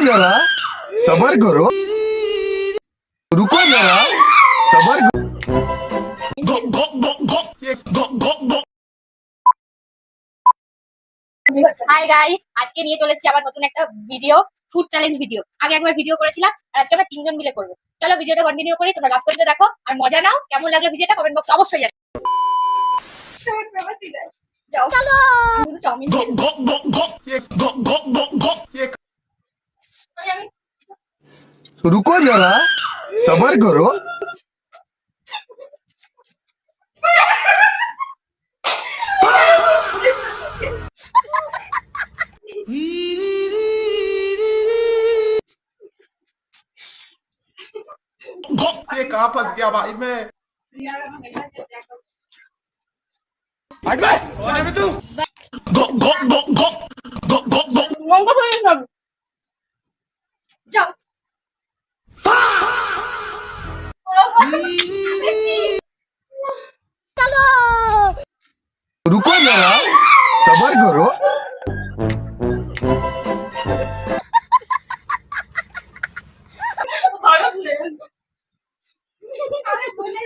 जरा सबर करो रुको जरा सबर হাই গাইস, আজকে নিয়ে চলেছি আবার নতুন একটা ভিডিও, ফুড চ্যালেঞ্জ ভিডিও। আগে একবার ভিডিও করেছিলাম আর আজকে আমরা তিনজন মিলে করব। চলো ভিডিওটা কন্টিনিউ করি, তোমরা লাস্ট পর্যন্ত দেখো আর মজা নাও। কেমন লাগলো ভিডিওটা কমেন্ট বক্সে অবশ্যই জানাও। যাও চলো শুধু চাউমিন रुको जरा सबर करो ये कहाँ फंस गया भाई मैं যাও চলো रुको जरा सबर करो আরে বলে